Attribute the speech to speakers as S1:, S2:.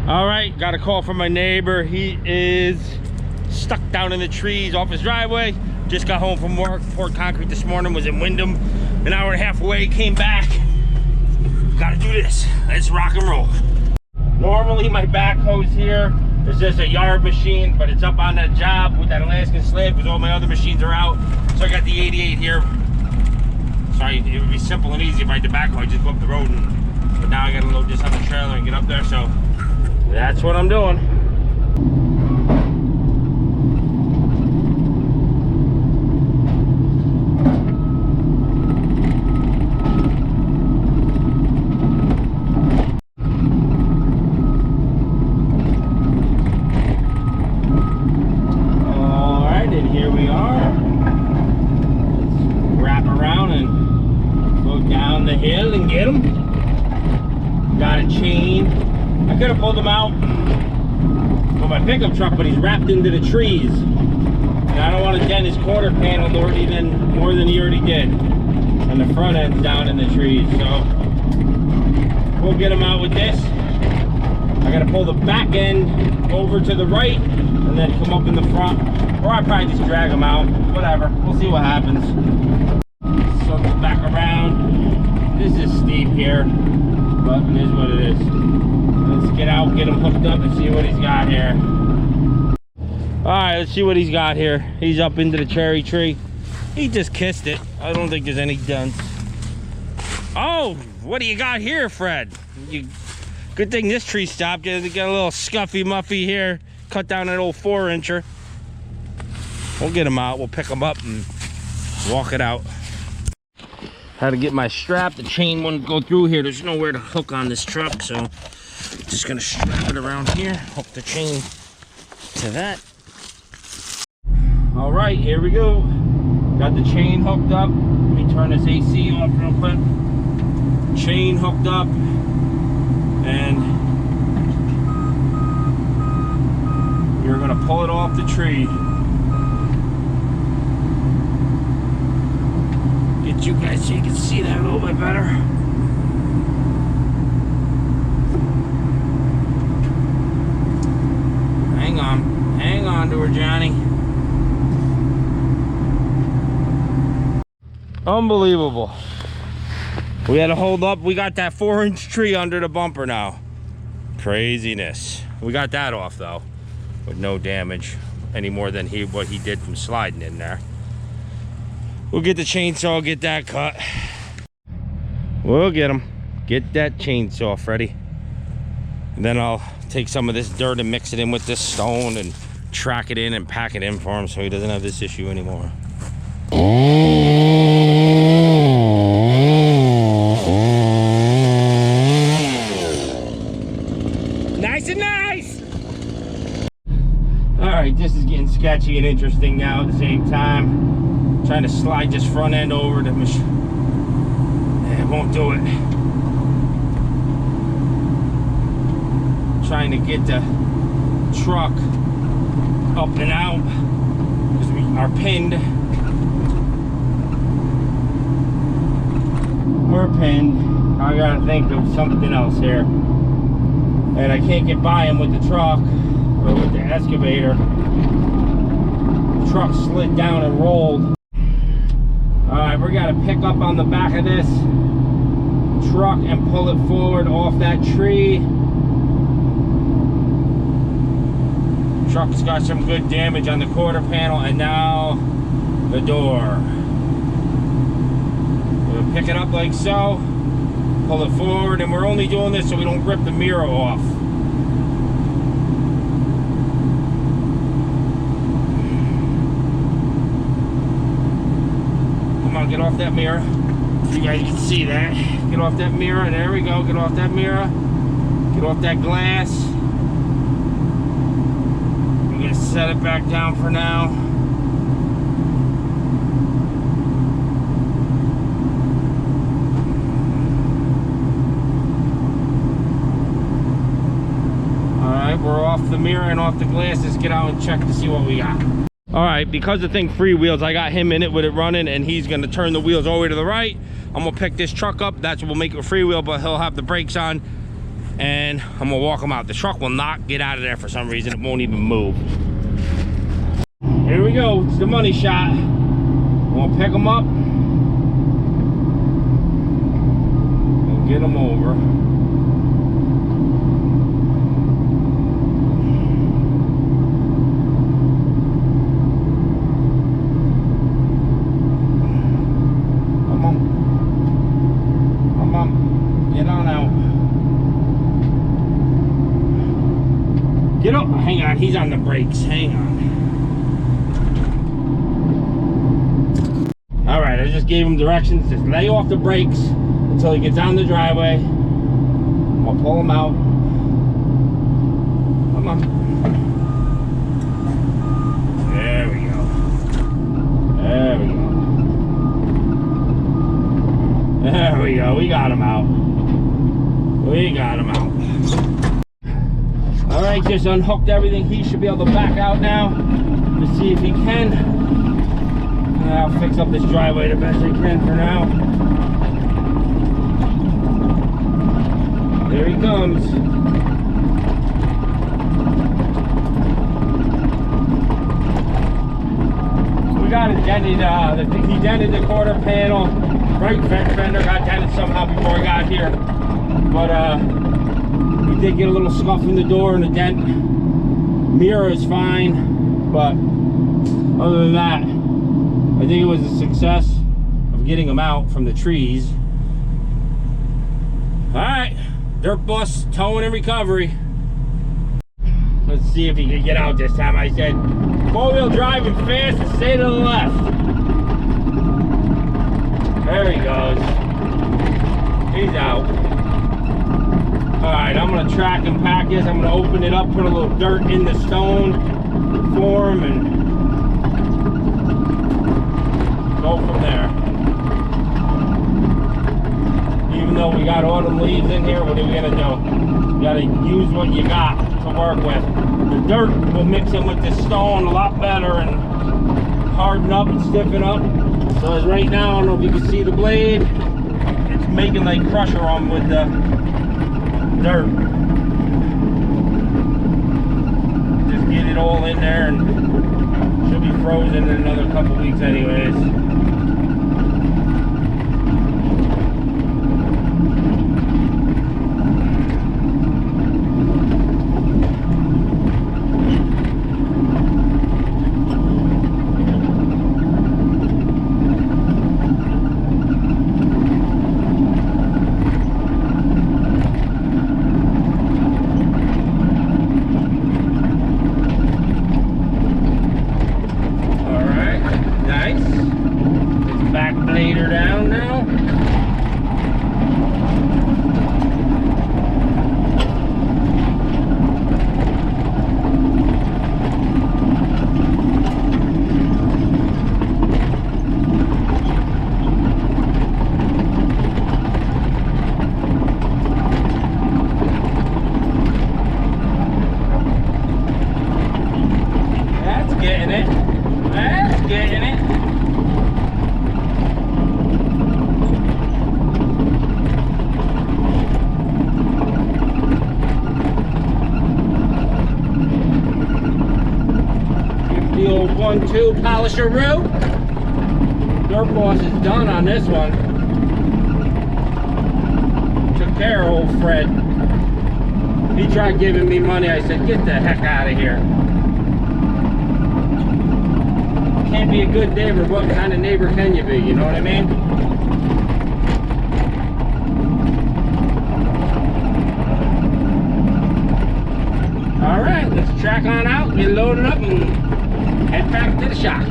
S1: All right, got a call from my neighbor. He is stuck down in the trees off his driveway. Just got home from work, poured concrete this morning, was in Windham, an hour and a half away, came back. Gotta do this, let's rock and roll. Normally my backhoe's here. It's just a yard machine, but it's up on that job with that Alaskan slab because all my other machines are out. So I got the 88 here. Sorry, it would be simple and easy if I had the backhoe, I just go up the road, but now I gotta load this on the trailer and get up there, so that's what I'm doing. All right, and here we are. Let's wrap around and go down the hill and get them. Got a chain. I could have pulled him out with my pickup truck, but he's wrapped into the trees. And I don't want to dent his quarter panel more than he already did. And the front end's down in the trees. So we'll get him out with this. I got to pull the back end over to the right and then come up in the front. Or I'll probably just drag him out. Whatever. We'll see what happens. So back around. This is steep here, but it is what it is. Let's get out, get him hooked up and see what he's got here. All right, let's see what he's got here. He's up into the cherry tree. He just kissed it. I don't think there's any dents. Oh, what do you got here, Fred? Good thing this tree stopped. Got a little scuffy muffy here. Cut down an old 4-incher. We'll get him out. We'll pick him up and walk it out. Had to get my strap. The chain wouldn't go through here. There's nowhere to hook on this truck, so just gonna strap it around here, hook the chain to that. All right, here we go. Got the chain hooked up. Let me turn this AC off real quick. Chain hooked up, and you're gonna pull it off the tree. Get you guys so you can see that a little bit better. Hang on to her, Johnny. Unbelievable. We had to hold up. We got that 4-inch tree under the bumper now. Craziness. We got that off though, with no damage any more than what he did from sliding in there. We'll get the chainsaw, get that cut. We'll get him. Get that chainsaw, Freddy. And then I'll take some of this dirt and mix it in with this stone and track it in and pack it in for him so he doesn't have this issue anymore. Nice and nice! Alright, this is getting sketchy and interesting now at the same time. Trying to slide this front end over the machine. It won't do it. Trying to get the truck up and out because we are pinned. We're pinned. I gotta think of something else here. And I can't get by him with the truck or with the excavator. The truck slid down and rolled. Alright, we gotta pick up on the back of this truck and pull it forward off that tree. Truck's got some good damage on the quarter panel, and now the door. We'll pick it up like so, pull it forward, and we're only doing this so we don't rip the mirror off. Come on, get off that mirror. You guys can see that. Get off that mirror. There we go. Get off that mirror. Get off that glass. I'm gonna set it back down for now. Alright, we're off the mirror and off the glass. Let's get out and check to see what we got. Alright, because the thing freewheels, I got him in it with it running, and he's gonna turn the wheels all the way to the right. I'm gonna pick this truck up. That's what will make it freewheel, but he'll have the brakes on. and I'm gonna walk them out. The truck will not get out of there for some reason. It won't even move. Here we go. It's the money shot. I'm gonna pick them up and get them over. Get up. Hang on, he's on the brakes. Hang on. Alright, I just gave him directions. Just lay off the brakes until he gets down the driveway. I'm gonna pull him out. Come on. There we go. There we go. There we go. We got him out. We got him out. Alright, just unhooked everything. He should be able to back out now. Let's see if he can. I'll fix up this driveway the best I can for now. There he comes. We got it dented. He dented the quarter panel. Right fender got dented somehow before I got here. But we did get a little scuff in the door and a dent. Mirror is fine, but other than that, I think it was a success of getting them out from the trees. Alright, dirt bus towing and recovery. Let's see if he can get out this time. I said, four-wheel driving fast and stay to the left. There he goes. He's out. Alright, I'm going to track and pack this. I'm going to open it up, put a little dirt in the stone for him, and go from there. Even though we got autumn leaves in here, what are we going to do? You got to use what you got to work with. The dirt will mix in with the stone a lot better and harden up and stiffen up. So as right now, I don't know if you can see the blade. It's making like crusher on with the dirt. Just get it all in there and should be frozen in another couple weeks anyways. The old 1-2 polisher-oo. Dirt boss is done on this one. Took care of old Fred. He tried giving me money. I said, get the heck out of here. Can't be a good neighbor. What kind of neighbor can you be? You know what I mean? Alright, let's track on out, get loaded up, and head back to the shop.